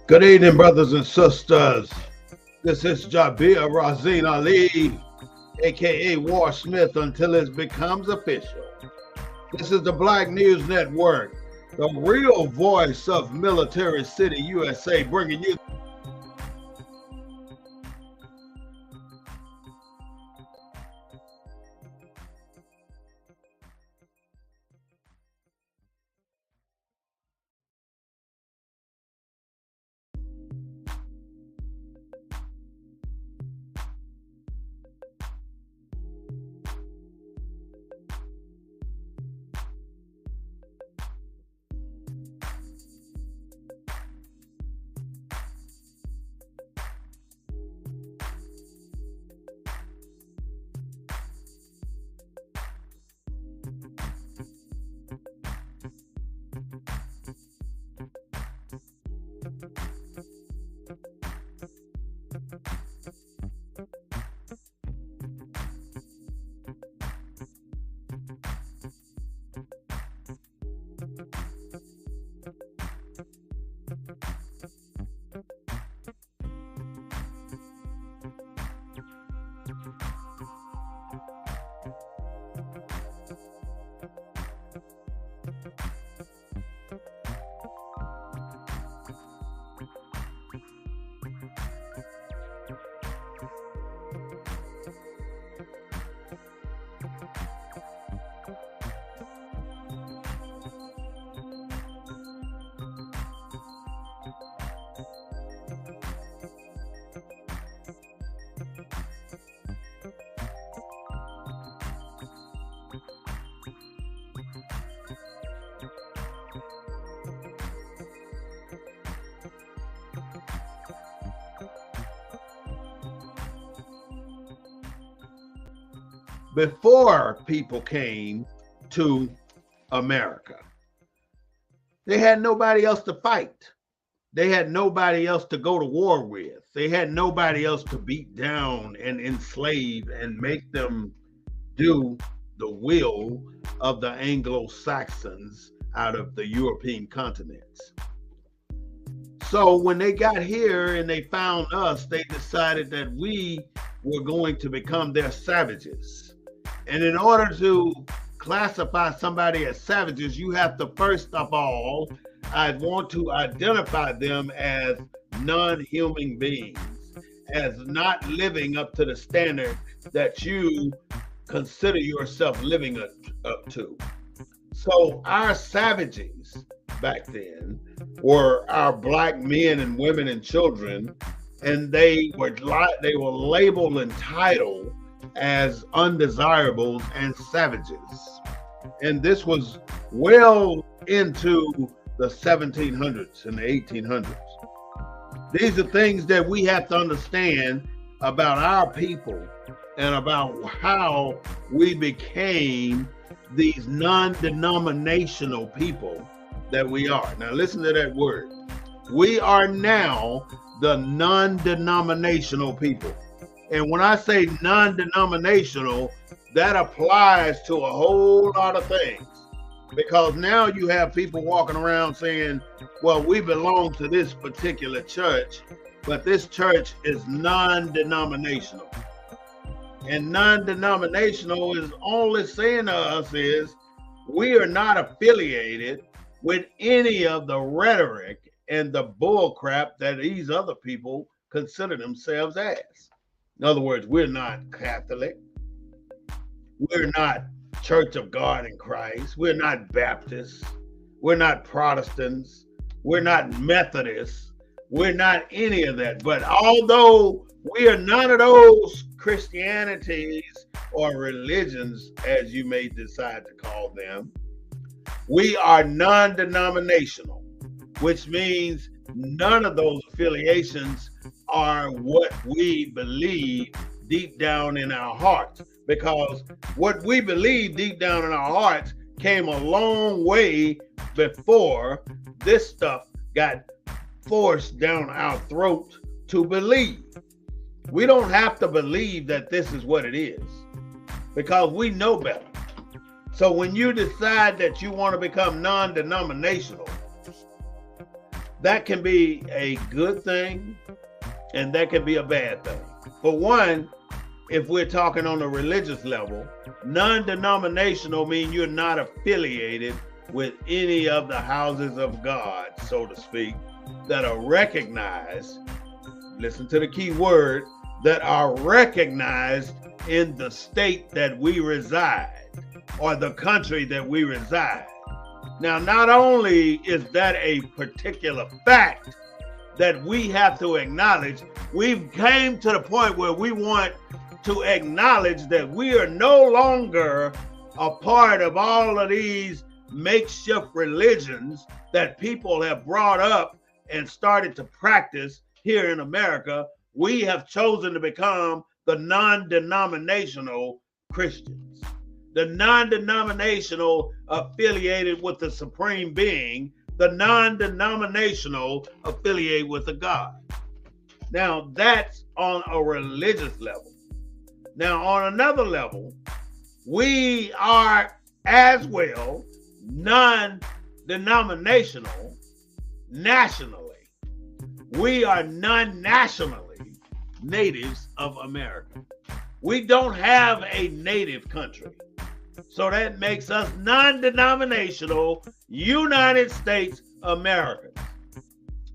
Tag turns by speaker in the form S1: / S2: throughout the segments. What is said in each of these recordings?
S1: Good evening, brothers and sisters. This is Jabir Razin Ali, aka War Smith, until it becomes official. This is the Black News Network, the real voice of Military City, USA, bringing you before people came to America. They had nobody else to fight. They had nobody else to go to war with. They had nobody else to beat down and enslave and make them do the will of the Anglo-Saxons out of the European continents. So when they got here and they found us, they decided that we were going to become their savages. And in order to classify somebody as savages, you have to first of all, I want to identify them as non-human beings, as not living up to the standard that you consider yourself living up to. So our savages back then were our black men and women and children, and they were labeled and titled as undesirables and savages. And this was well into the 1700s and the 1800s. These are things that we have to understand about our people and about how we became these non-denominational people that we are. Now listen to that word. We are now the non-denominational people. And when I say non-denominational, that applies to a whole lot of things. Because now you have people walking around saying, well, we belong to this particular church, but this church is non-denominational. And non-denominational is only saying to us is we are not affiliated with any of the rhetoric and the bull crap that these other people consider themselves as. In other words, we're not Catholic. We're not Church of God in Christ. We're not Baptists. We're not Protestants. We're not Methodists. We're not any of that. But although we are none of those Christianities or religions, as you may decide to call them, we are non-denominational, which means none of those affiliations are what we believe deep down in our hearts. Because what we believe deep down in our hearts came a long way before this stuff got forced down our throat to believe. We don't have to believe that this is what it is, because we know better. So when you decide that you want to become non-denominational, that can be a good thing and that can be a bad thing. For one, if we're talking on a religious level, non-denominational means you're not affiliated with any of the houses of God, so to speak, that are recognized, listen to the key word, that are recognized in the state that we reside or the country that we reside. Now, not only is that a particular fact that we have to acknowledge, we've came to the point where we want to acknowledge that we are no longer a part of all of these makeshift religions that people have brought up and started to practice here in America. We have chosen to become the non-denominational Christians, the non-denominational affiliated with the Supreme Being, the non-denominational affiliated with the God. Now, that's on a religious level. Now, on another level, we are as well non-denominational nationally. We are non-nationally natives of America. We don't have a native country. So that makes us non-denominational United States Americans.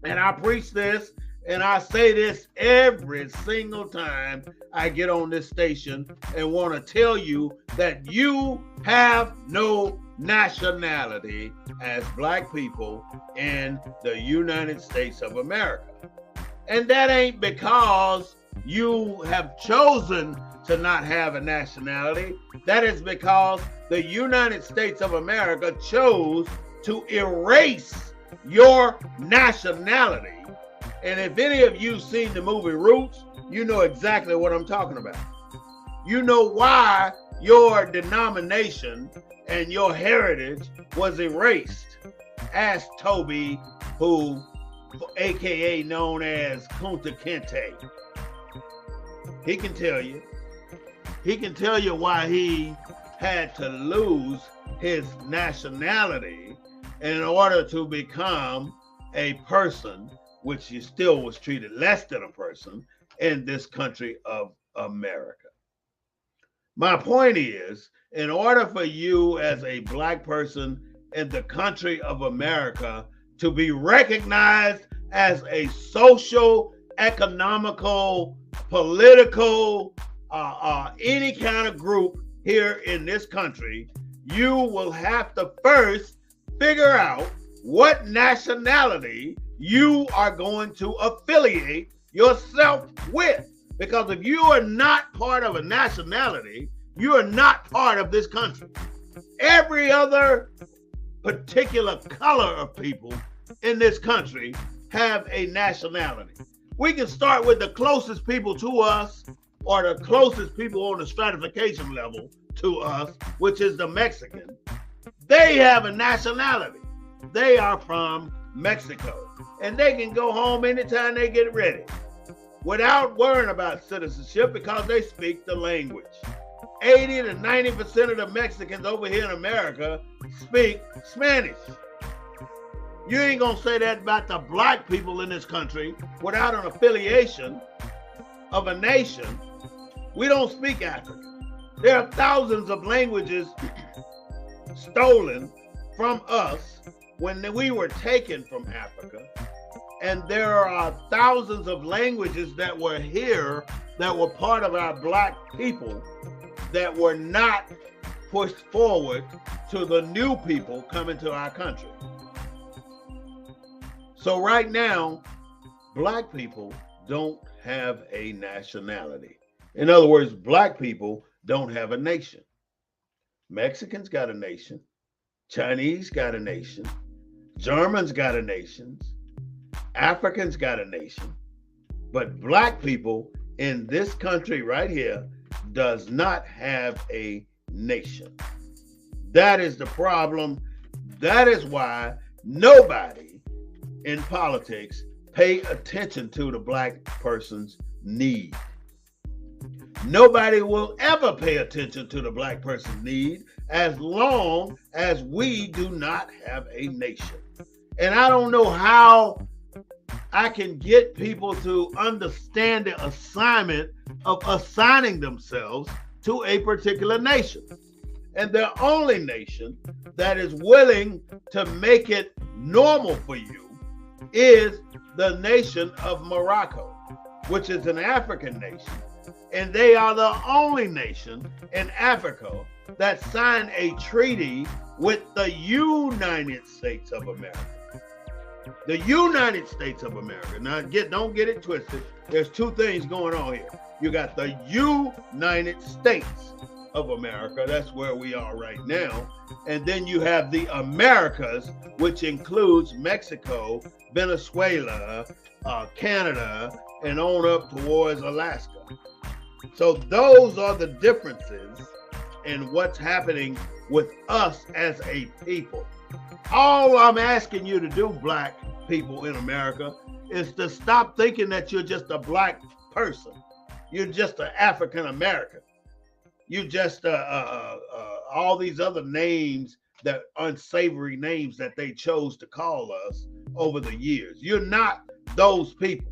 S1: And I preach this and I say this every single time I get on this station and want to tell you that you have no nationality as Black people in the United States of America. And that ain't because you have chosen to not have a nationality. That is because the United States of America chose to erase your nationality. And if any of you seen the movie Roots, you know exactly what I'm talking about. You know why your denomination and your heritage was erased. Ask Toby, who, AKA known as Kunta Kinte. He can tell you. He can tell you why he had to lose his nationality in order to become a person, which he still was treated less than a person in this country of America. My point is, in order for you as a Black person in the country of America to be recognized as a social, economical, political, any kind of group here in this country, you will have to first figure out what nationality you are going to affiliate yourself with. Because if you are not part of a nationality, you are not part of this country. Every other particular color of people in this country have a nationality. We can start with the closest people to us, or the closest people on the stratification level to us, which is the Mexican. They have a nationality. They are from Mexico, and they can go home anytime they get ready without worrying about citizenship because they speak the language. 80 to 90% of the Mexicans over here in America speak Spanish. You ain't gonna say that about the Black people in this country without an affiliation of a nation. We don't speak African. There are thousands of languages stolen from us when we were taken from Africa. And there are thousands of languages that were here that were part of our Black people that were not pushed forward to the new people coming to our country. So right now, Black people don't have a nationality. In other words, Black people don't have a nation. Mexicans got a nation. Chinese got a nation. Germans got a nation. Africans got a nation. But Black people in this country right here does not have a nation. That is the problem. That is why nobody in politics pay attention to the Black person's need. Nobody will ever pay attention to the Black person's need as long as we do not have a nation. And I don't know how I can get people to understand the assignment of assigning themselves to a particular nation. And the only nation that is willing to make it normal for you is the nation of Morocco, which is an African nation. And they are the only nation in Africa that signed a treaty with the United States of America. The United States of America. Now, don't get it twisted. There's two things going on here. You got the United States of America. That's where we are right now. And then you have the Americas, which includes Mexico, Venezuela, Canada, and on up towards Alaska. So those are the differences in what's happening with us as a people. All I'm asking you to do, Black people in America, is to stop thinking that you're just a Black person. You're just an African American. You just all these other names, that unsavory names that they chose to call us over the years. You're not those people.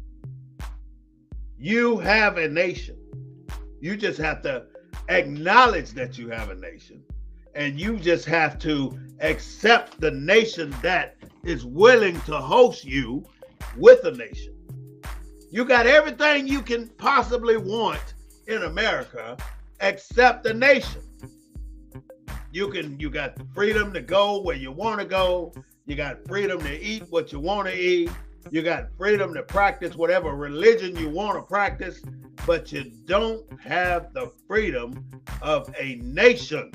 S1: You have a nation. You just have to acknowledge that you have a nation. And you just have to accept the nation that is willing to host you with a nation. You got everything you can possibly want in America except the nation. You got the freedom to go where you want to go. You got freedom to eat what you want to eat. You got freedom to practice whatever religion you want to practice, but you don't have the freedom of a nation.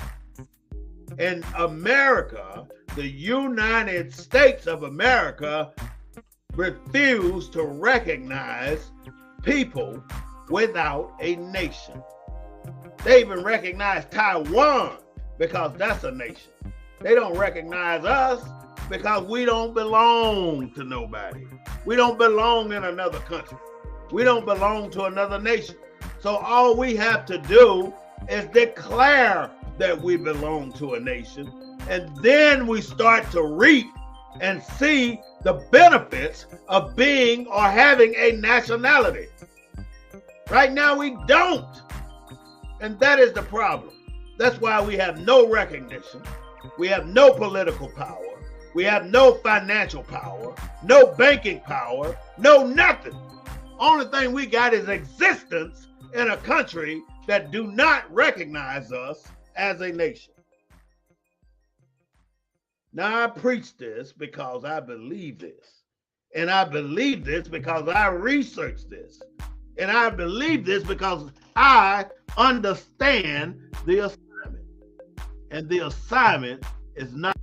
S1: In America, the United States of America refused to recognize people without a nation. They even recognize Taiwan because that's a nation. They don't recognize us because we don't belong to nobody. We don't belong in another country. We don't belong to another nation. So all we have to do is declare that we belong to a nation, and then we start to reap and see the benefits of being or having a nationality. Right now we don't. And that is the problem. That's why we have no recognition. We have no political power. We have no financial power, no banking power, no nothing. Only thing we got is existence in a country that do not recognize us as a nation. Now, I preach this because I believe this. And I believe this because I researched this. And I believe this because I understand the assignment. And the assignment is not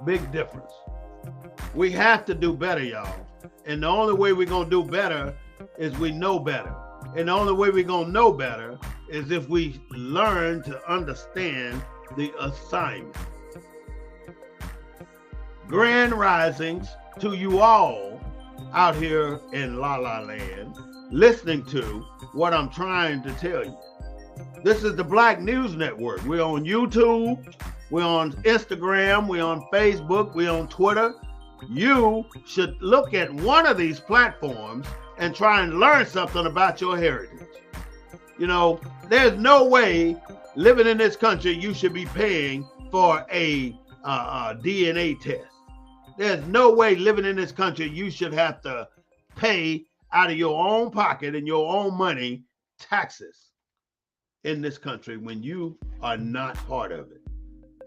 S1: big difference. We have to do better, y'all. And the only way we're going to do better is we know better. And the only way we're going to know better is if we learn to understand the assignment. Grand risings to you all out here in La La Land, listening to what I'm trying to tell you. This is the Black News Network. We're on YouTube. We're on Instagram, we're on Facebook, we're on Twitter. You should look at one of these platforms and try and learn something about your heritage. You know, there's no way living in this country you should be paying for a DNA test. There's no way living in this country you should have to pay out of your own pocket and your own money taxes in this country when you are not part of it.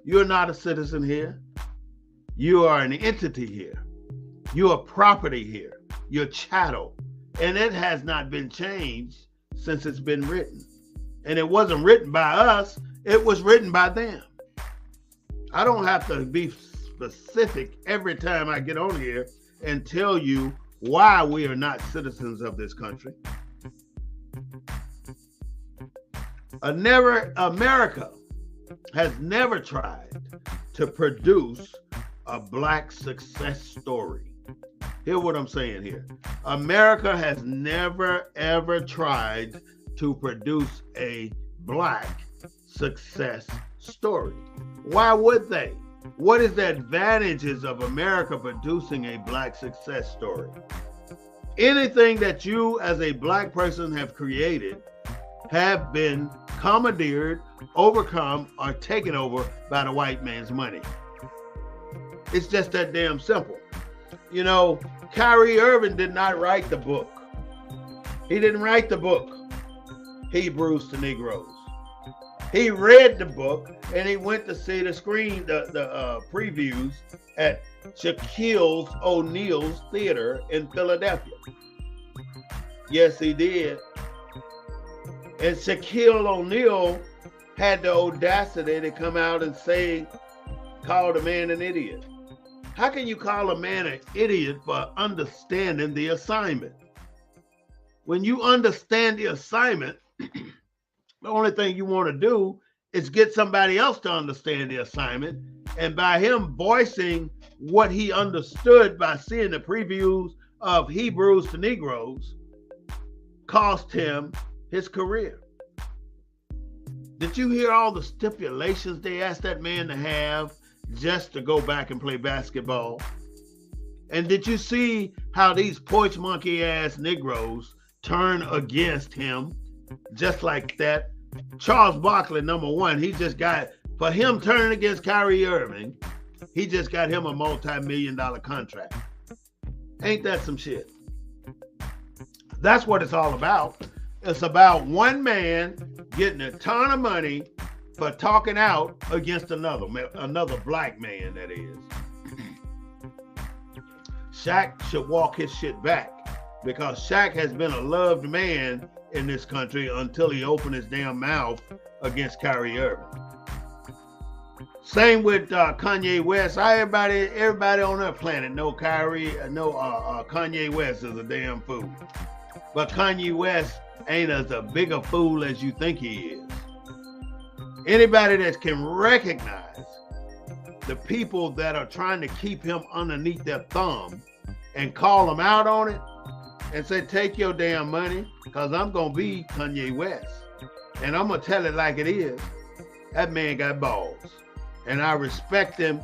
S1: You're not a citizen here. You are an entity here. You are property here. You're chattel. And it has not been changed since it's been written. And it wasn't written by us. It was written by them. I don't have to be specific every time I get on here and tell you why we are not citizens of this country. America has never tried to produce a Black success story. Hear what I'm saying here. America has never, ever tried to produce a Black success story. Why would they? What is the advantages of America producing a Black success story? Anything that you as a Black person have created have been commandeered, overcome, or taken over by the white man's money. It's just that damn simple. You know, Kyrie Irving did not write the book. He didn't write the book, Hebrews to Negroes. He read the book and he went to see the previews at Shaquille O'Neal's Theater in Philadelphia. Yes, he did. And Shaquille O'Neal had the audacity to come out and call the man an idiot. How can you call a man an idiot for understanding the assignment? When you understand the assignment, the only thing you want to do is get somebody else to understand the assignment. And by him voicing what he understood by seeing the previews of Hebrews to Negroes, cost him his career. Did you hear all the stipulations they asked that man to have just to go back and play basketball? And did you see how these porch monkey ass Negroes turn against him just like that? Charles Barkley, number one, he just got, for him turning against Kyrie Irving, He just got him a multi-million-dollar contract. Ain't that some shit? That's what it's all about. It's about one man getting a ton of money for talking out against another black man, that is. Shaq should walk his shit back, because Shaq has been a loved man in this country until he opened his damn mouth against Kyrie Irving. Same with Kanye West. Everybody on that planet know Kanye West is a damn fool. But Kanye West ain't as a big a fool as you think he is. Anybody that can recognize the people that are trying to keep him underneath their thumb and call him out on it and say, take your damn money, because I'm going to be Kanye West. And I'm going to tell it like it is. That man got balls. And I respect him.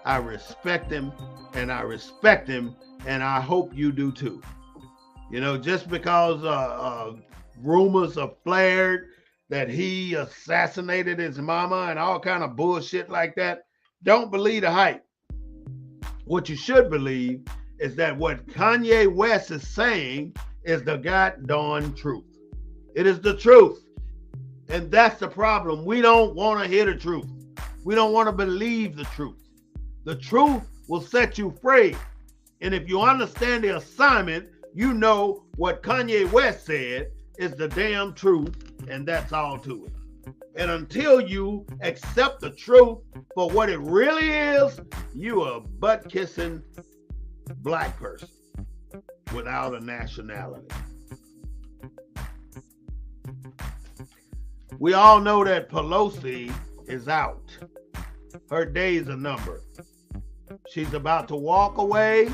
S1: I respect him. And I respect him. And I hope you do too. You know, just because rumors are flared that he assassinated his mama and all kind of bullshit like that, don't believe the hype. What you should believe is that what Kanye West is saying is the goddamn truth. It is the truth. And that's the problem. We don't want to hear the truth. We don't want to believe the truth. The truth will set you free. And if you understand the assignment, you know what Kanye West said is the damn truth, and that's all to it. And until you accept the truth for what it really is, you are a butt-kissing black person without a nationality. We all know that Pelosi is out. Her days are numbered. She's about to walk away,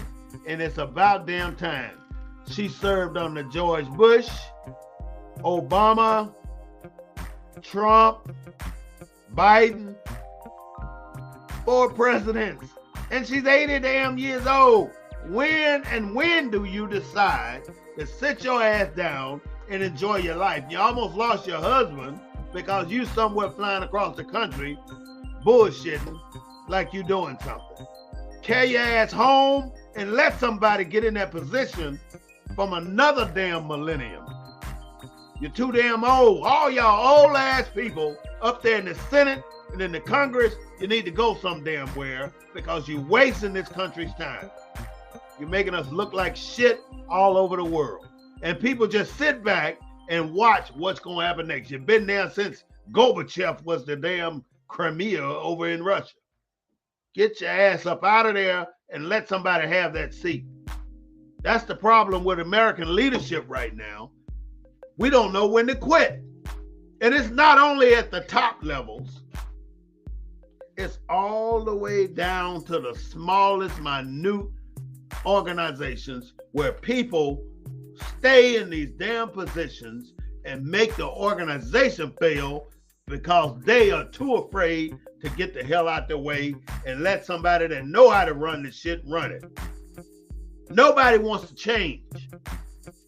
S1: and it's about damn time. She served under George Bush, Obama, Trump, Biden, 4 presidents, and she's 80 damn years old. When do you decide to sit your ass down and enjoy your life? You almost lost your husband because you somewhere flying across the country bullshitting like you doing something. Carry your ass home and let somebody get in that position from another damn millennium. You're too damn old. All y'all old ass people up there in the Senate and in the Congress, you need to go some damn where, because you're wasting this country's time. You're making us look like shit all over the world. And people just sit back and watch what's going to happen next. You've been there since Gorbachev was the damn Crimea over in Russia. Get your ass up out of there and let somebody have that seat. That's the problem with American leadership right now. We don't know when to quit. And it's not only at the top levels. It's all the way down to the smallest, minute organizations where people stay in these damn positions and make the organization fail because they are too afraid to get the hell out their way and let somebody that know how to run the shit run it. Nobody wants to change.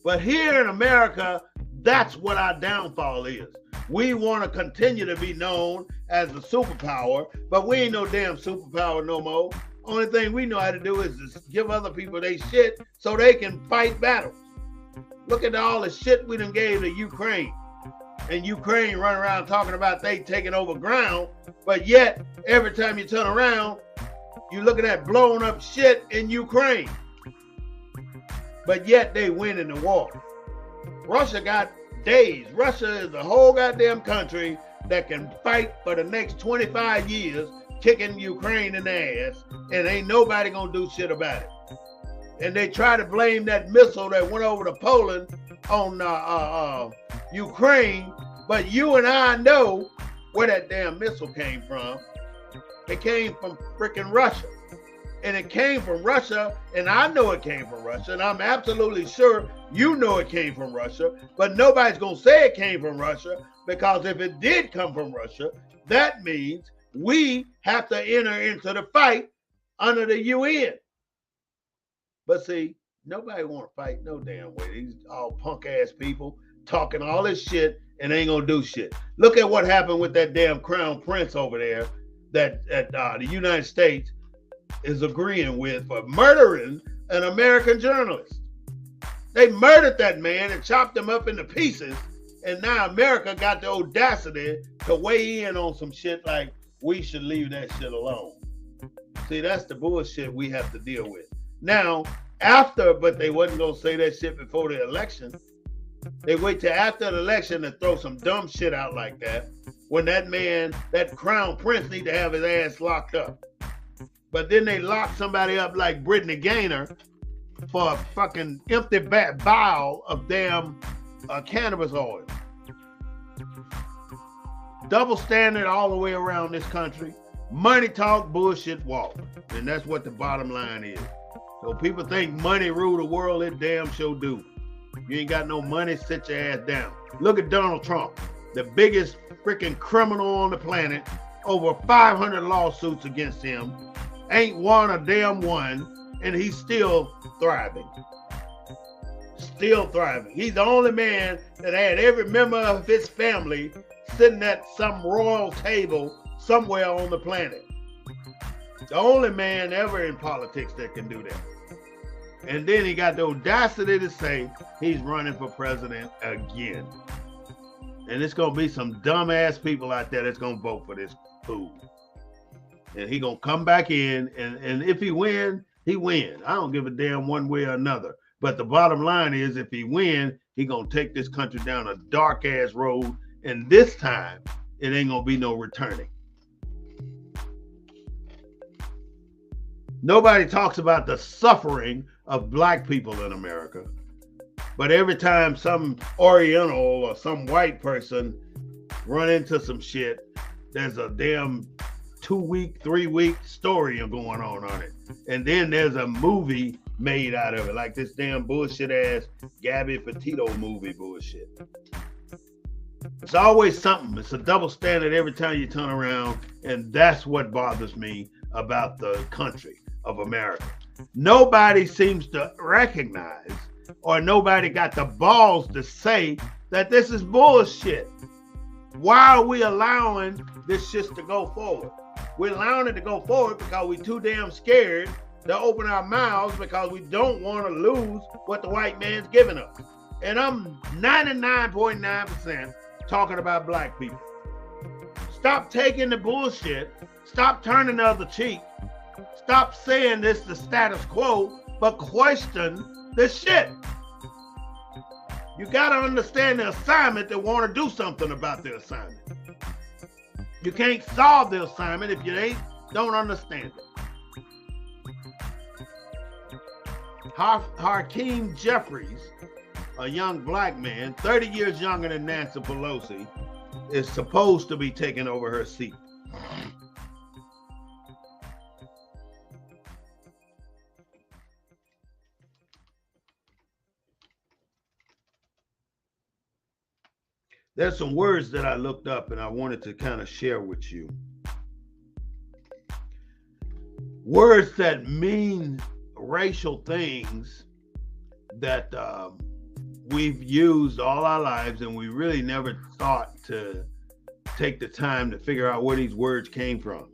S1: But here in America, that's what our downfall is. We want to continue to be known as a superpower, but we ain't no damn superpower no more. Only thing we know how to do is just give other people their shit so they can fight battles. Look at all the shit we done gave to Ukraine. And Ukraine run around talking about they taking over ground, but yet every time you turn around, you looking at blown up shit in Ukraine. But yet they win in the war. Russia got days. Russia is a whole goddamn country that can fight for the next 25 years, kicking Ukraine in the ass, and ain't nobody gonna do shit about it. And they try to blame that missile that went over to Poland on Ukraine, but you and I know where that damn missile came from. It came from freaking Russia. And it came from Russia, and I know it came from Russia, and I'm absolutely sure you know it came from Russia, but nobody's going to say it came from Russia, because if it did come from Russia, that means we have to enter into the fight under the UN. But see, nobody want to fight no damn way. These all punk-ass people talking all this shit and ain't going to do shit. Look at what happened with that damn crown prince over there, that the United States is agreeing with for murdering an American journalist. They murdered that man and chopped him up into pieces, and now America got the audacity to weigh in on some shit like we should leave that shit alone. See, that's the bullshit we have to deal with. Now, but they wasn't going to say that shit before the election. They wait till after the election to throw some dumb shit out like that, when that man, that crown prince, need to have his ass locked up. But then they lock somebody up like Brittany Gaynor for a fucking empty vial of damn cannabis oil. Double standard all the way around this country. Money talk, bullshit walk. And that's what the bottom line is. So people think money rule the world, it damn sure do. You ain't got no money, sit your ass down. Look at Donald Trump, the biggest freaking criminal on the planet. Over 500 lawsuits against him. Ain't won a damn one, and he's still thriving. Still thriving. He's the only man that had every member of his family sitting at some royal table somewhere on the planet. The only man ever in politics that can do that. And then he got the audacity to say he's running for president again. And it's going to be some dumbass people out there that's going to vote for this fool. And he going to come back in, and if he win, he win. I don't give a damn one way or another. But the bottom line is, if he win, he going to take this country down a dark-ass road, and this time, it ain't going to be no returning. Nobody talks about the suffering of black people in America. But every time some Oriental or some white person run into some shit, there's a damn 2-week, 3-week story going on it. And then there's a movie made out of it, like this damn bullshit ass Gabby Petito movie bullshit. It's always something. It's a double standard every time you turn around, and that's what bothers me about the country of America. Nobody seems to recognize, or nobody got the balls to say that this is bullshit. Why are we allowing this shit to go forward? We're allowing it to go forward because we're too damn scared to open our mouths, because we don't want to lose what the white man's giving us. And I'm 99.9% talking about black people. Stop taking the bullshit. Stop turning the other cheek. Stop saying this is the status quo, but question this shit. You got to understand the assignment to want to do something about the assignment. You can't solve the assignment if you don't understand it. Hakeem Jeffries, a young black man, 30 years younger than Nancy Pelosi, is supposed to be taking over her seat. There's some words that I looked up and I wanted to kind of share with you. Words that mean racial things that we've used all our lives, and we really never thought to take the time to figure out where these words came from.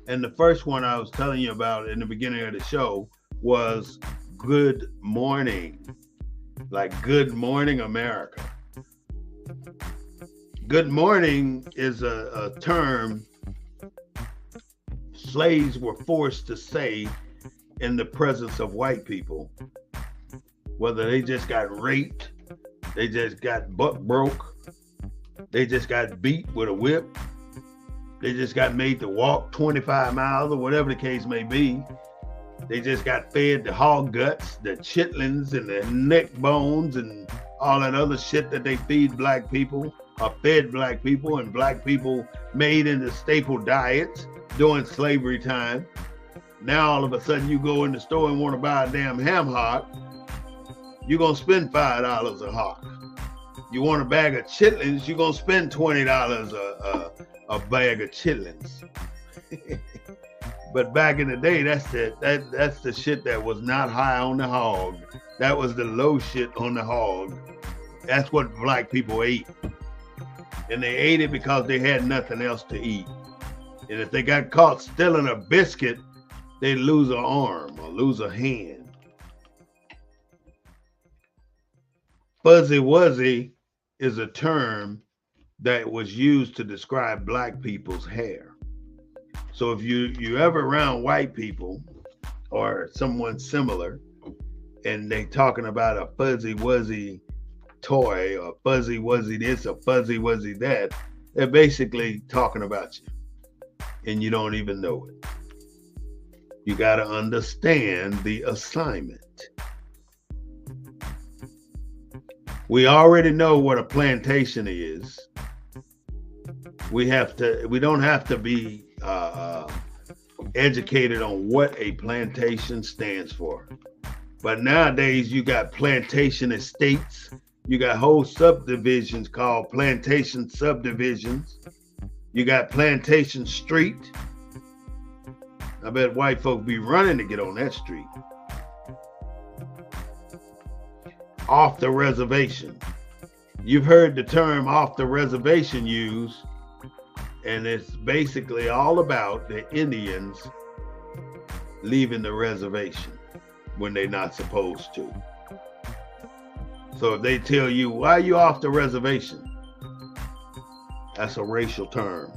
S1: And the first one I was telling you about in the beginning of the show was good morning. Like good morning, America. Good morning is a term slaves were forced to say in the presence of white people, whether they just got raped, they just got butt broke, they just got beat with a whip, they just got made to walk 25 miles or whatever the case may be. They just got fed the hog guts, the chitlins and the neck bones and all that other shit that they feed black people, or fed black people, and black people made into staple diets during slavery time. Now all of a sudden you go in the store and want to buy a damn ham hock, you're going to spend $5 a hock. You want a bag of chitlins, you're going to spend $20 a bag of chitlins. But back in the day, that's the shit that was not high on the hog. That was the low shit on the hog. That's what black people ate. And they ate it because they had nothing else to eat. And if they got caught stealing a biscuit they lose an arm or lose a hand. Fuzzy wuzzy is a term that was used to describe black people's hair. So if you ever around white people or someone similar, and they talking about a fuzzy wuzzy toy or fuzzy wuzzy this or fuzzy wuzzy that, they're basically talking about you, and you don't even know it. You got to understand the assignment. We already know what a plantation is. We don't have to be educated on what a plantation stands for. But nowadays you got plantation estates. You got whole subdivisions called plantation subdivisions. You got plantation street. I bet white folk be running to get on that street. Off the reservation. You've heard the term off the reservation used, and it's basically all about the Indians leaving the reservation when they're not supposed to. So if they tell you, why are you off the reservation? That's a racial term.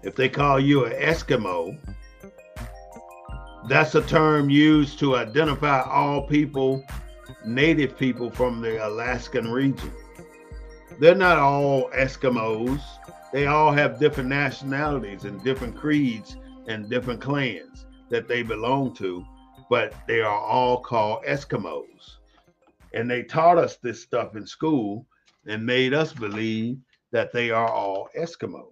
S1: If they call you an Eskimo, that's a term used to identify all people, native people from the Alaskan region. They're not all Eskimos. They all have different nationalities and different creeds and different clans that they belong to, but they are all called Eskimos. And they taught us this stuff in school and made us believe that they are all Eskimos.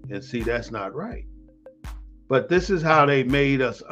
S1: And see, that's not right. But this is how they made us.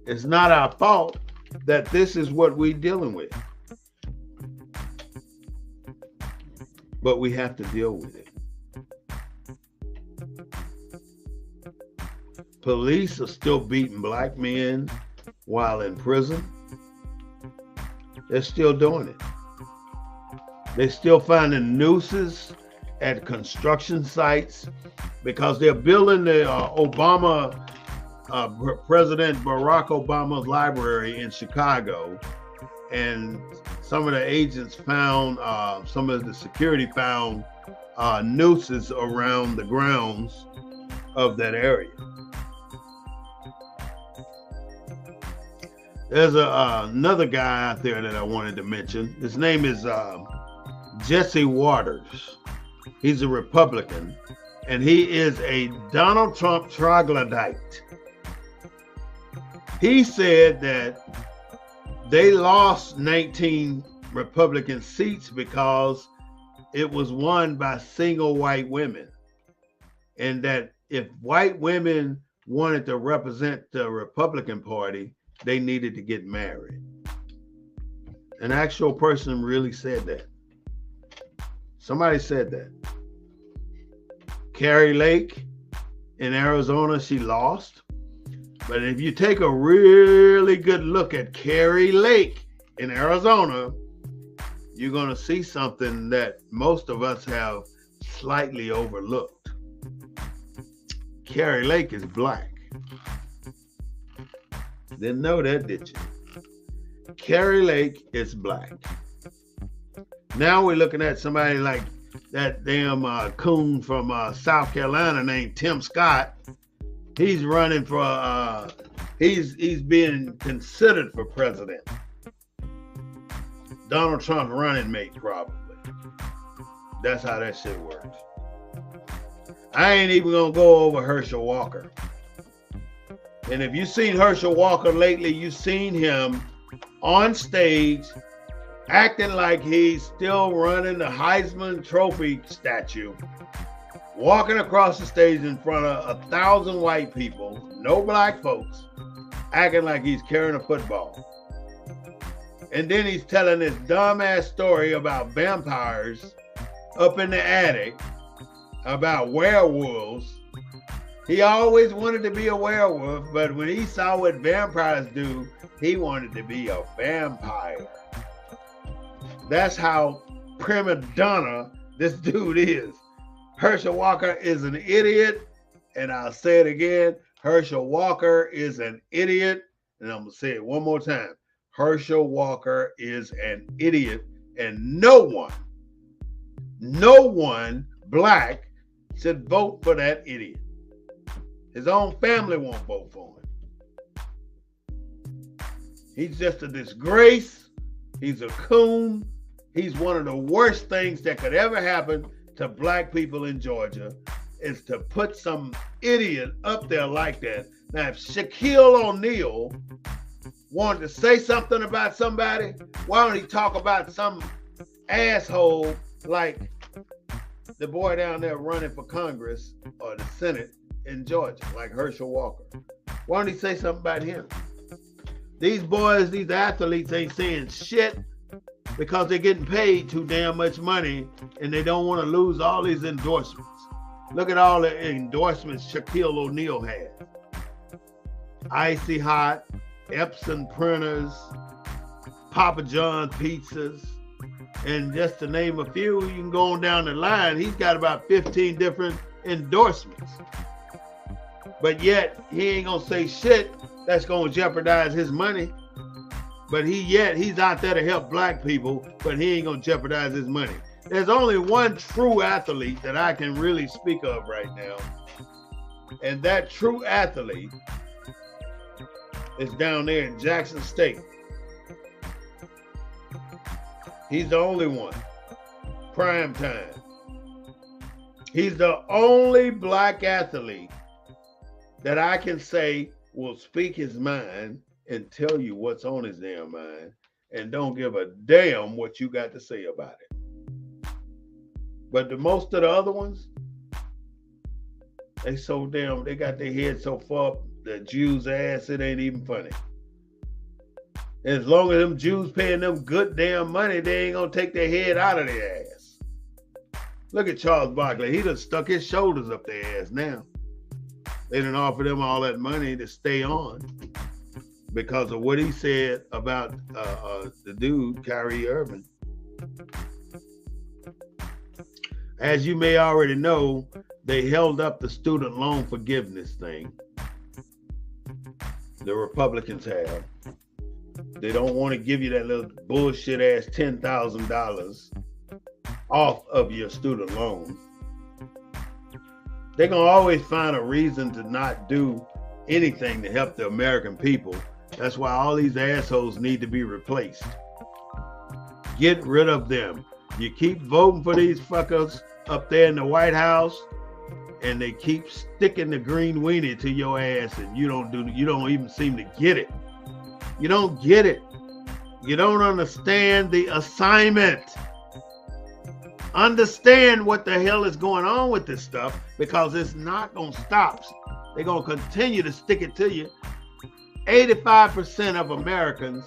S1: It's not our fault that this is what we're dealing with, but we have to deal with it. Police are still beating black men while in prison. They're still doing it. They're still finding nooses at construction sites because they're building the President Barack Obama's library in Chicago, and some of the agents found, some of the security found nooses around the grounds of that area. There's another guy out there that I wanted to mention. His name is Jesse Waters. He's a Republican, and he is a Donald Trump troglodyte. He said that they lost 19 Republican seats because it was won by single white women, and that if white women wanted to represent the Republican Party, they needed to get married. An actual person really said that. Somebody said that. Carrie Lake in Arizona, she lost. But if you take a really good look at Carrie Lake in Arizona, you're going to see something that most of us have slightly overlooked. Carrie Lake is black. Didn't know that, did you? Carrie Lake is black. Now we're looking at somebody like that damn coon from South Carolina named Tim Scott. He's running for, he's being considered for president. Donald Trump's running mate, probably. That's how that shit works. I ain't even gonna go over Herschel Walker. And if you've seen Herschel Walker lately, you've seen him on stage acting like he's still running the Heisman Trophy statue, walking across the stage in front of 1,000 white people, no black folks, acting like he's carrying a football. And then he's telling this dumbass story about vampires up in the attic, about werewolves. He always wanted to be a werewolf, but when he saw what vampires do, he wanted to be a vampire. That's how prima donna this dude is. Herschel Walker is an idiot, and I'll say it again. Herschel Walker is an idiot, and I'm gonna say it one more time. Herschel Walker is an idiot, and no one black should vote for that idiot. His own family won't vote for him. He's just a disgrace. He's a coon. He's one of the worst things that could ever happen to black people in Georgia is to put some idiot up there like that. Now, if Shaquille O'Neal wanted to say something about somebody, why don't he talk about some asshole like the boy down there running for Congress or the Senate in Georgia, like Herschel Walker? Why don't he say something about him? These boys, these athletes ain't saying shit because they're getting paid too damn much money and they don't want to lose all these endorsements. Look at all the endorsements Shaquille O'Neal had. Icy Hot, Epson Printers, Papa John's Pizzas, and just to name a few, you can go on down the line. He's got about 15 different endorsements. But yet, he ain't gonna say shit that's gonna jeopardize his money. But he's out there to help black people, but he ain't gonna jeopardize his money. There's only one true athlete that I can really speak of right now. And that true athlete is down there in Jackson State. He's the only one. Prime time. He's the only black athlete that I can say will speak his mind and tell you what's on his damn mind and don't give a damn what you got to say about it. But the most of the other ones, they got their head so far up the Jews' ass, it ain't even funny. As long as them Jews paying them good damn money, they ain't gonna take their head out of their ass. Look at Charles Barkley. He done stuck his shoulders up their ass now. They done offered him all that money to stay on because of what he said about the dude, Kyrie Irving. As you may already know, they held up the student loan forgiveness thing. The Republicans have. They don't want to give you that little bullshit ass $10,000 off of your student loan. They're going to always find a reason to not do anything to help the American people. That's why all these assholes need to be replaced. Get rid of them. You keep voting for these fuckers up there in the White House, and they keep sticking the green weenie to your ass, and you don't even seem to get it. You don't get it. You don't understand the assignment. Understand what the hell is going on with this stuff, because it's not going to stop. They're going to continue to stick it to you. 85% of Americans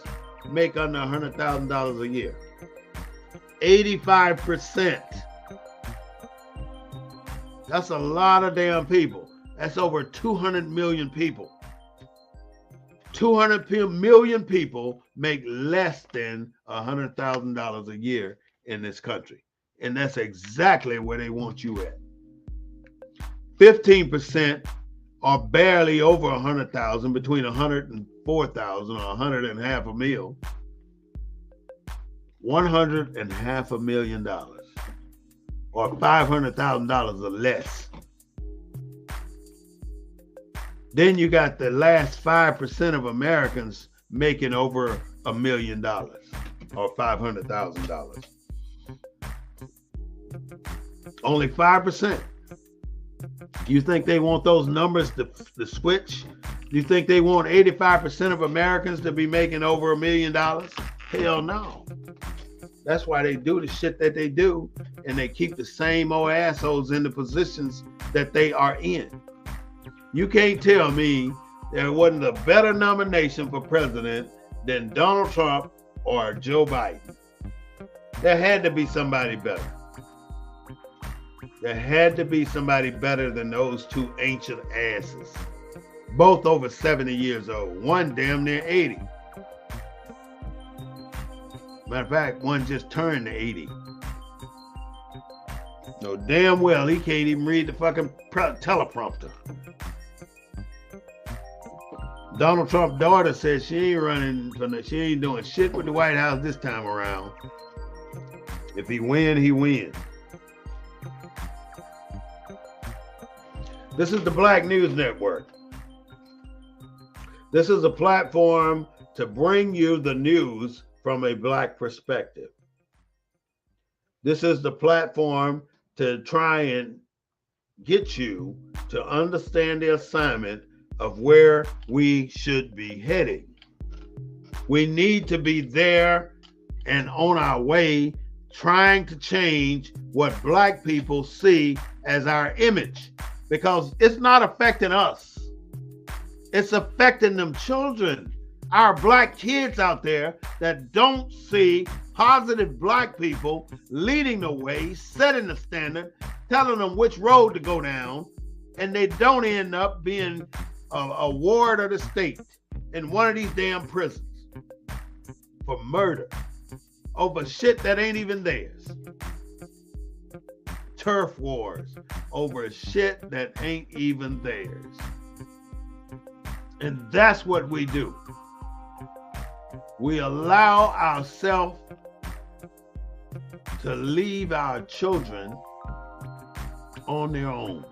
S1: make under $100,000 a year. 85%. That's a lot of damn people. That's over 200 million people. 200 million people make less than $100,000 a year in this country. And that's exactly where they want you at. 15% are barely over 100,000, between 104,000 or 100 and half a mil. $100.5 million, or $500,000 or less. Then you got the last 5% of Americans making over $1 million or $500,000. Only 5%. You think they want those numbers to switch? You think they want 85% of Americans to be making over $1 million? Hell no. That's why they do the shit that they do, and they keep the same old assholes in the positions that they are in. You can't tell me there wasn't a better nomination for president than Donald Trump or Joe Biden. There had to be somebody better. There had to be somebody better than those two ancient asses. Both over 70 years old. One damn near 80. Matter of fact, one just turned to 80. So damn well he can't even read the fucking teleprompter. Donald Trump's daughter says she ain't doing shit with the White House this time around. If he win, he win. This is the Black News Network. This is a platform to bring you the news from a Black perspective. This is the platform to try and get you to understand the assignment of where we should be heading. We need to be there and on our way, trying to change what Black people see as our image, because it's not affecting us. It's affecting them children, our Black kids out there that don't see positive Black people leading the way, setting the standard, telling them which road to go down, and they don't end up being a ward of the state in one of these damn prisons for murder over shit that ain't even theirs. Turf wars over shit that ain't even theirs. And that's what we do. We allow ourselves to leave our children on their own.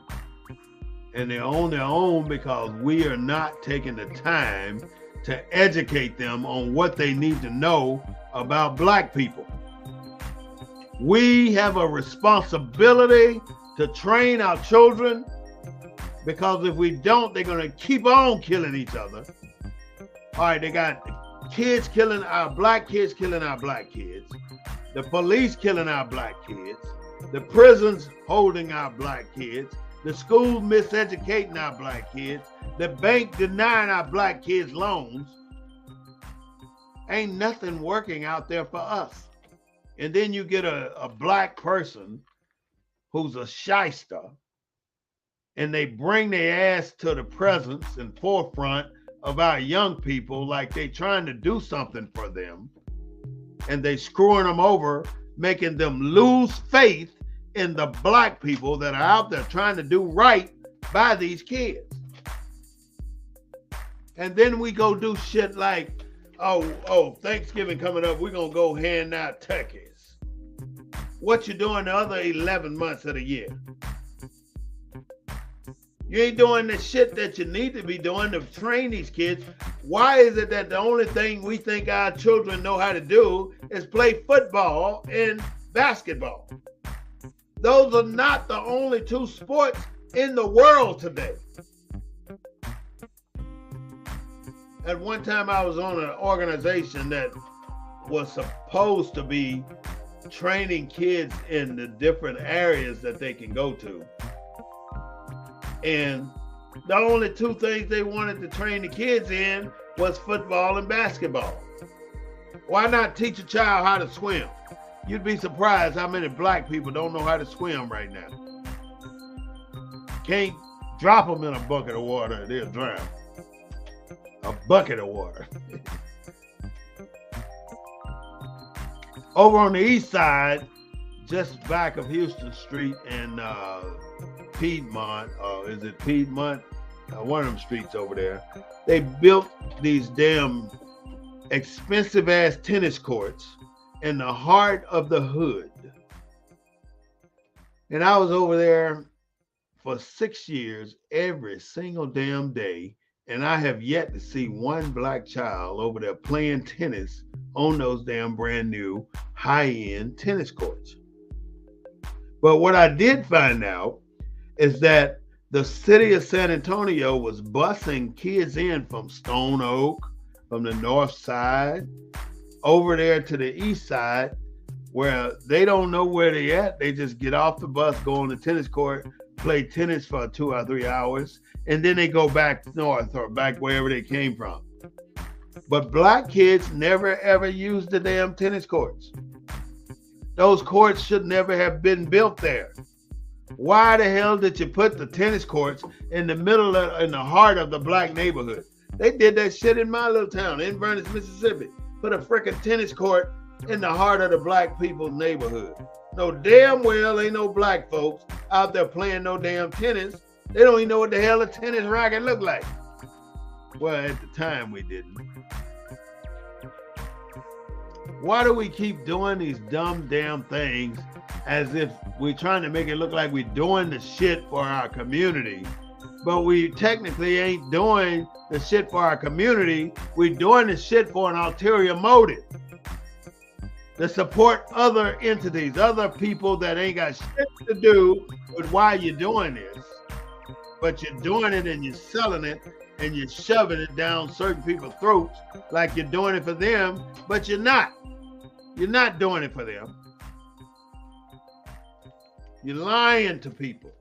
S1: And they're on their own because we are not taking the time to educate them on what they need to know about Black people. We have a responsibility to train our children, because if we don't, they're going to keep on killing each other. All right, they got kids killing our Black kids, killing our Black kids, the police killing our Black kids, the prisons holding our Black kids, the schools miseducating our Black kids, the bank denying our Black kids loans. Ain't nothing working out there for us. And then you get a Black person who's a shyster, and they bring their ass to the presence and forefront of our young people like they trying to do something for them, and they screwing them over, making them lose faith in the Black people that are out there trying to do right by these kids. And then we go do shit like, oh, Thanksgiving coming up, we're gonna go hand out turkeys. What you doing the other 11 months of the year? You ain't doing the shit that you need to be doing to train these kids. Why is it that the only thing we think our children know how to do is play football and basketball? Those are not the only two sports in the world today. At one time, I was on an organization that was supposed to be training kids in the different areas that they can go to. And the only two things they wanted to train the kids in was football and basketball. Why not teach a child how to swim? You'd be surprised how many Black people don't know how to swim right now. Can't drop them in a bucket of water, they'll drown. A bucket of water. Over on the east side, just back of Houston Street and Piedmont, is it Piedmont? One of them streets over there. They built these damn expensive ass tennis courts in the heart of the hood. And I was over there for 6 years, every single damn day. And I have yet to see one Black child over there playing tennis on those damn brand new high-end tennis courts. But what I did find out is that the city of San Antonio was busing kids in from Stone Oak, from the north side, over there to the east side, where they don't know where they at. They just get off the bus, go on the tennis court, play tennis for 2 or 3 hours, and then they go back north or back wherever they came from. But Black kids never ever used the damn tennis courts. Those courts should never have been built there. Why the hell did you put the tennis courts in the middle of, in the heart of the Black neighborhood? They did that shit in my little town, in Venice, Mississippi. Put a freaking tennis court in the heart of the Black people's neighborhood. No damn well ain't no Black folks out there playing no damn tennis. They don't even know what the hell a tennis racket looked like. Well, at the time we didn't. Why do we keep doing these dumb damn things as if we're trying to make it look like we're doing the shit for our community, but we technically ain't doing the shit for our community. We're doing the shit for an ulterior motive. To support other entities, other people that ain't got shit to do with why you're doing this. But you're doing it and you're selling it and you're shoving it down certain people's throats like you're doing it for them, but you're not. You're not doing it for them. You're lying to people.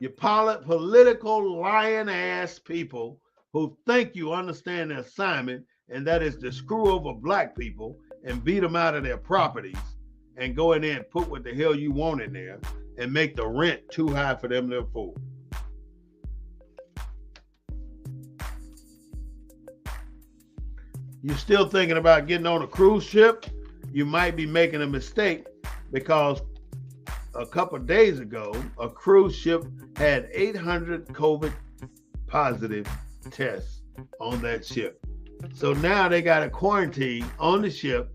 S1: You're political lying ass people who think you understand the assignment, and that is to screw over black people and beat them out of their properties and go in there and put what the hell you want in there and make the rent too high for them to afford. You're still thinking about getting on a cruise ship? You might be making a mistake, because a couple of days ago, a cruise ship had 800 COVID positive tests on that ship. So now they got a quarantine on the ship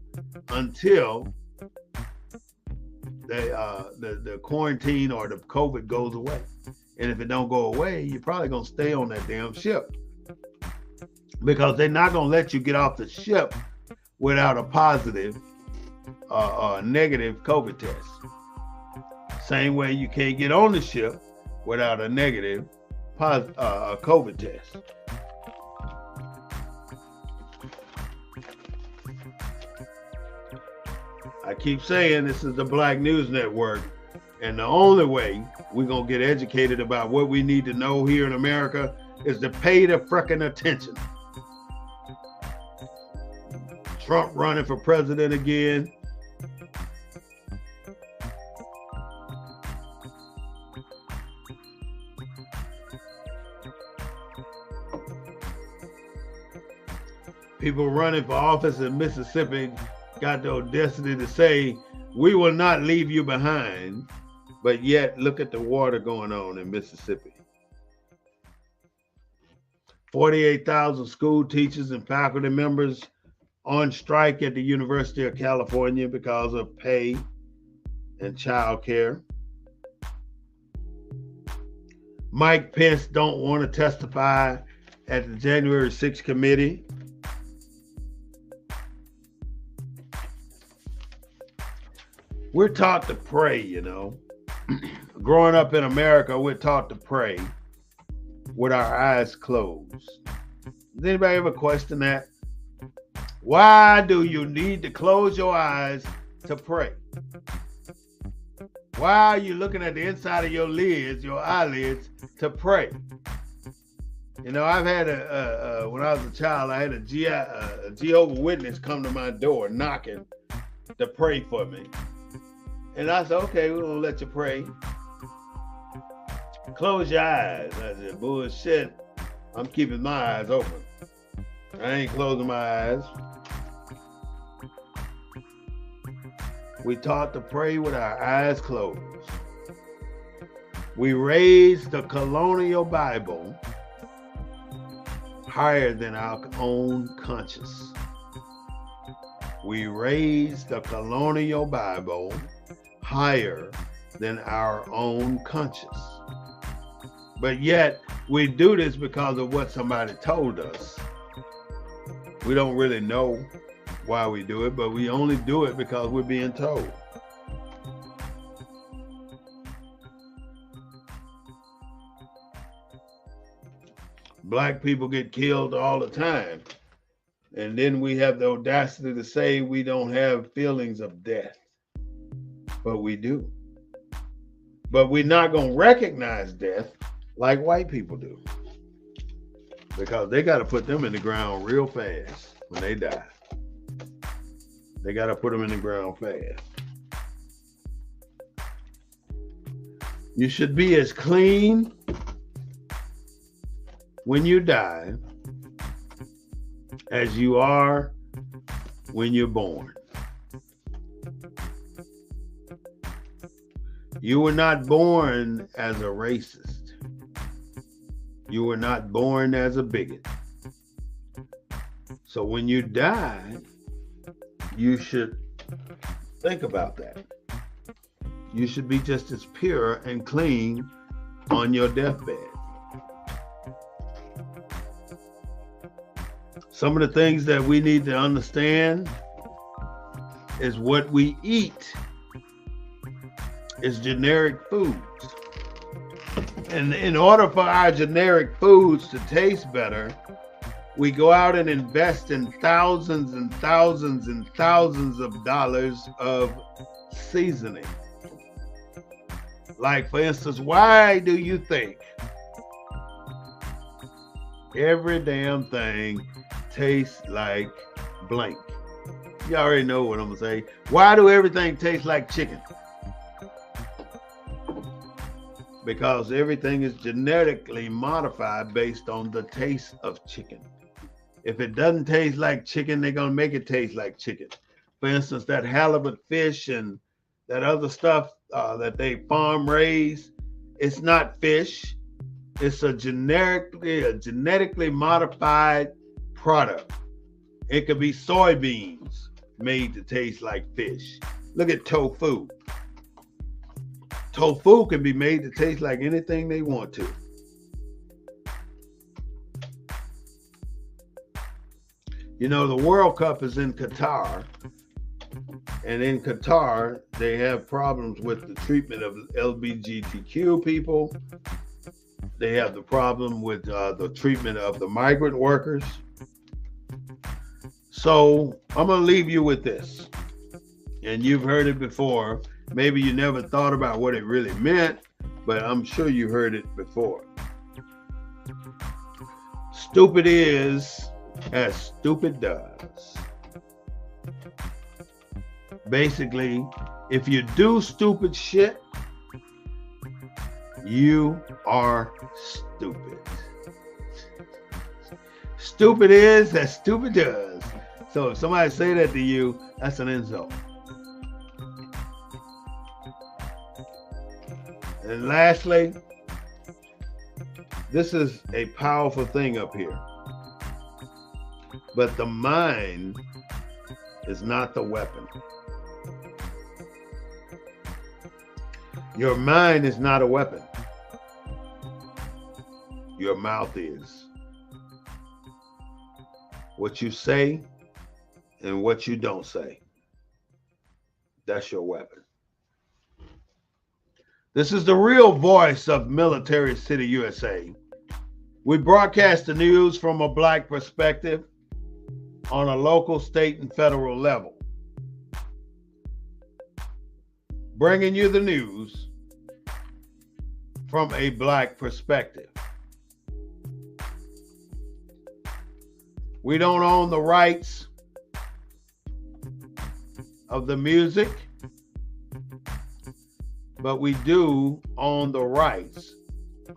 S1: until the quarantine or the COVID goes away. And if it don't go away, you're probably going to stay on that damn ship, because they're not going to let you get off the ship without a positive or negative COVID test. Same way you can't get on the ship without a negative COVID test. I keep saying this is the Black News Network, and the only way we're going to get educated about what we need to know here in America is to pay the frickin' attention. Trump running for president again. People running for office in Mississippi got the audacity to say, we will not leave you behind, but yet look at the water going on in Mississippi. 48,000 school teachers and faculty members on strike at the University of California because of pay and child care. Mike Pence don't want to testify at the January 6th committee. We're taught to pray, you know. Growing up in America, we're taught to pray with our eyes closed. Does anybody ever question that? Why do you need to close your eyes to pray? Why are you looking at the inside of your lids, your eyelids, to pray? You know, I've had when I was a child, I had a Jehovah's Witness come to my door knocking to pray for me. And I said, okay, we're going to let you pray. Close your eyes. I said, bullshit. I'm keeping my eyes open. I ain't closing my eyes. We taught to pray with our eyes closed. We raised the colonial Bible higher than our own conscience. We raised the colonial Bible higher than our own conscience. But yet, we do this because of what somebody told us. We don't really know why we do it, but we only do it because we're being told. Black people get killed all the time. And then we have the audacity to say we don't have feelings of death. But we do. But we're not going to recognize death like white people do. Because they got to put them in the ground real fast when they die. They got to put them in the ground fast. You should be as clean when you die as you are when you're born. You were not born as a racist. You were not born as a bigot. So when you die, you should think about that. You should be just as pure and clean on your deathbed. Some of the things that we need to understand is what we eat is generic foods. And in order for our generic foods to taste better, we go out and invest in thousands and thousands and thousands of dollars of seasoning. Like, for instance, why do you think every damn thing tastes like blank? You already know what I'm gonna say. Why do everything taste like chicken? Because everything is genetically modified based on the taste of chicken. If it doesn't taste like chicken, they're gonna make it taste like chicken. For instance, that halibut fish and that other stuff that they farm raise, it's not fish. It's a genetically modified product. It could be soybeans made to taste like fish. Look at tofu. Tofu can be made to taste like anything they want to. You know, the World Cup is in Qatar. And in Qatar, they have problems with the treatment of LGBTQ people. They have the problem with the treatment of the migrant workers. So I'm going to leave you with this. And you've heard it before. Maybe you never thought about what it really meant, but I'm sure you heard it before. Stupid is as stupid does. Basically, if you do stupid shit, you are stupid. Stupid is as stupid does. So if somebody say that to you, that's an insult. And lastly, this is a powerful thing up here. But the mind is not the weapon. Your mind is not a weapon. Your mouth is. What you say and what you don't say, that's your weapon. This is the real voice of Military City, USA. We broadcast the news from a Black perspective on a local, state, and federal level. Bringing you the news from a Black perspective. We don't own the rights of the music, but we do own the rights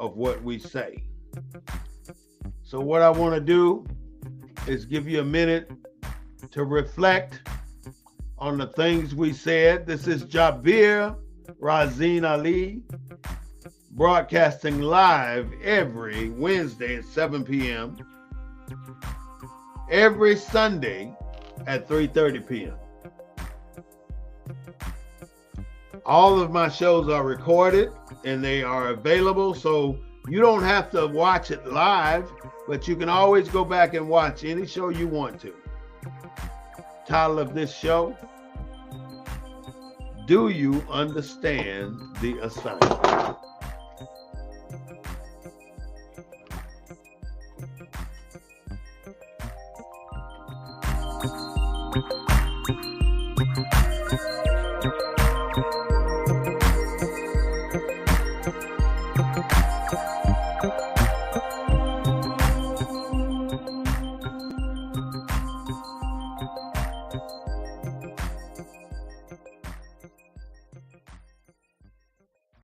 S1: of what we say. So what I want to do is give you a minute to reflect on the things we said. This is Jabir Razin Ali, broadcasting live every Wednesday at 7 p.m., every Sunday at 3:30 p.m. All of my shows are recorded and they are available, so you don't have to watch it live, but you can always go back and watch any show you want to. Title of this show, Do You Understand the Assignment?